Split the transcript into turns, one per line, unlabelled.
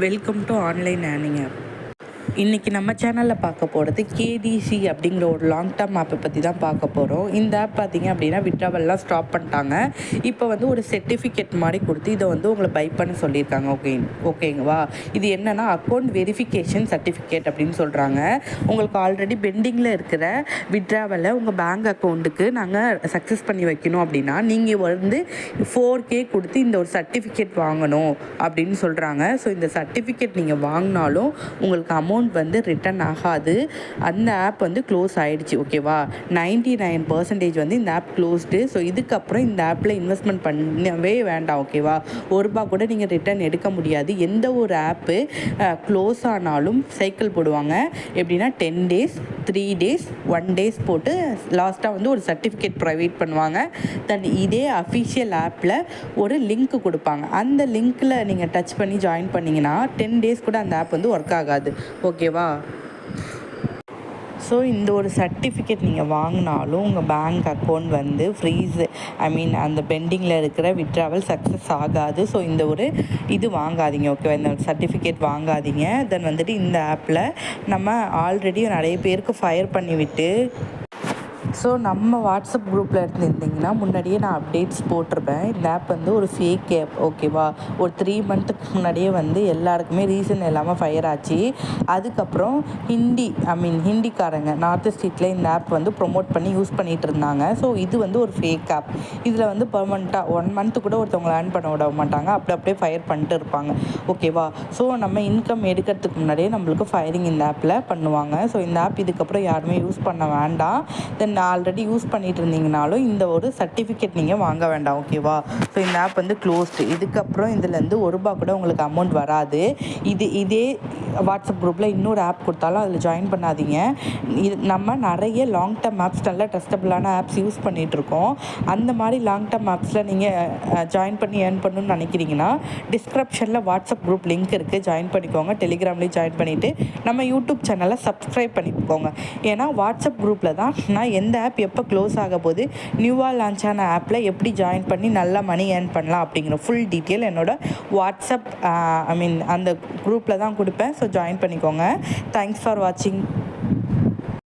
Welcome to online earning app. இன்றைக்கி நம்ம சேனலில் பார்க்க போகிறது கேடிசி அப்படிங்கிற ஒரு லாங் டேர்ம் ஆப்பை பற்றி தான் பார்க்க போகிறோம். இந்த ஆப் பார்த்திங்க அப்படின்னா விட்ராவல்லாம் ஸ்டாப் பண்ணிட்டாங்க. இப்போ வந்து ஒரு சர்டிஃபிகேட் மாதிரி கொடுத்து இதை வந்து உங்களை பை பண்ண சொல்லியிருக்காங்க. ஓகேங்கவா. இது என்னென்னா அக்கௌண்ட் வெரிஃபிகேஷன் சர்டிஃபிகேட் அப்படின்னு சொல்கிறாங்க. உங்களுக்கு ஆல்ரெடி பெண்டிங்கில் இருக்கிற விட்ராவலை உங்கள் பேங்க் அக்கௌண்ட்டுக்கு நாங்கள் சக்ஸஸ் பண்ணி வைக்கணும் அப்படின்னா நீங்கள் வந்து 4K கொடுத்து இந்த ஒரு சர்டிஃபிகேட் வாங்கணும் அப்படின்னு சொல்கிறாங்க. ஸோ இந்த சர்டிஃபிகேட் நீங்கள் வாங்கினாலும் உங்களுக்கு அமௌண்ட் வந்து ரிட்டர்ன் ஆகாது. அந்த ஆப் வந்து க்ளோஸ் ஆகிடுச்சு. ஓகேவா. 99% வந்து இந்த ஆப் க்ளோஸ்டு. ஸோ இதுக்கப்புறம் இந்த ஆப்பில் இன்வெஸ்ட்மெண்ட் பண்ணவே வேண்டாம். ஓகேவா. ₹1 கூட நீங்கள் ரிட்டர்ன் எடுக்க முடியாது. எந்த ஒரு ஆப்பு க்ளோஸ் ஆனாலும் சைக்கிள் போடுவாங்க. எப்படின்னா 10 days 3 days 1 days போட்டு லாஸ்ட்டாக வந்து ஒரு சர்டிஃபிகேட் ப்ரொவைட் பண்ணுவாங்க. தென் இதே அஃபிஷியல் ஆப்பில் ஒரு லிங்க் கொடுப்பாங்க. அந்த லிங்க்கில் நீங்கள் டச் பண்ணி ஜாயின் பண்ணிங்கன்னா 10 days கூட அந்த ஆப் வந்து ஒர்க் ஆகாது. ஓகேவா. ஸோ இந்த ஒரு சர்டிஃபிகேட் நீங்கள் வாங்கினாலும் உங்கள் பேங்க் அக்கௌண்ட் வந்து அந்த பெண்டிங்கில் இருக்கிற விட்ராவல் சக்ஸஸ் ஆகாது. ஸோ இந்த ஒரு இது வாங்காதீங்க. ஓகேவா. இந்த சர்டிஃபிகேட் வாங்காதீங்க. தென் வந்துட்டு இந்த ஆப்பில் நம்ம ஆல்ரெடி நிறைய பேருக்கு ஃபயர் பண்ணிவிட்டு ஸோ நம்ம வாட்ஸ்அப் குரூப்பில் இருந்திருந்தீங்கன்னா முன்னாடியே நான் அப்டேட்ஸ் போட்டிருப்பேன். இந்த ஆப் வந்து ஒரு ஃபேக் ஆப். ஓகேவா. ஒரு 3 months முன்னாடியே வந்து எல்லாருக்குமே ரீசன் இல்லாமல் ஃபயர் ஆச்சு. அதுக்கப்புறம் ஹிந்திக்காரங்க நார்த் ஸ்ட்ரீட்டில் இந்த ஆப் வந்து ப்ரொமோட் பண்ணி யூஸ் பண்ணிகிட்டு இருந்தாங்க. ஸோ இது வந்து ஒரு ஃபேக் ஆப். இதில் வந்து பெர்மனெண்ட்டாக 1 month கூட ஒருத்தவங்களை ஏர்ன் பண்ண விட மாட்டாங்க. அப்படியே ஃபயர் பண்ணிட்டு இருப்பாங்க. ஓகேவா. ஸோ நம்ம இன்கம் எடுக்கிறதுக்கு முன்னாடியே நம்மளுக்கு ஃபயரிங் இந்த ஆப்பில் பண்ணுவாங்க. ஸோ இந்த ஆப் இதுக்கப்புறம் யாருமே யூஸ் பண்ண வேண்டாம். தென் ஆல்ரெடி யூஸ் பண்ணிட்டு இருந்தீங்கனாலும் இந்த ஒரு சர்டிஃபிகேட் நீங்கள் வாங்க வேண்டாம். ஓகேவா. ஸோ இந்த ஆப் வந்து க்ளோஸ்டு. இதுக்கப்புறம் இதுலேருந்து ₹1 கூட உங்களுக்கு அமௌண்ட் வராது. இதே வாட்ஸ்அப் குரூப்பில் இன்னொரு ஆப் கொடுத்தாலும் அதில் ஜாயின் பண்ணாதீங்க. நம்ம நிறைய லாங் டேர்ம் ஆப்ஸ் நல்ல ட்ரஸ்டபுளான ஆப்ஸ் யூஸ் பண்ணிகிட்ருக்கோம். அந்த மாதிரி லாங் டேர்ம் ஆப்ஸில் நீங்கள் ஜாயின் பண்ணி ஏர்ன் பண்ணணும்னு நினைக்கிறீங்கன்னா டிஸ்கிரிப்ஷனில் வாட்ஸ்அப் குரூப் லிங்க் இருக்குது. ஜாயின் பண்ணிக்கோங்க. டெலிகிராம்லேயும் ஜாயின் பண்ணிவிட்டு நம்ம யூடியூப் சேனலை சப்ஸ்கிரைப் பண்ணிக்கோங்க. ஏன்னா வாட்ஸ்அப் குரூப்பில் தான் நான் எந்த ஆப் எப்போ க்ளோஸ் ஆக போது, நியூவாக லான்ச் ஆன ஆப்பில் எப்படி ஜாயின் பண்ணி நல்லா மணி ஏர்ன் பண்ணலாம் அப்படிங்கிற ஃபுல் டீட்டெயில் என்னோடய வாட்ஸ்அப் அந்த குரூப்பில் தான் கொடுப்பேன். ஸோ ஜாயின் பண்ணிக்கோங்க. தேங்க்ஸ் ஃபார் வாட்சிங்.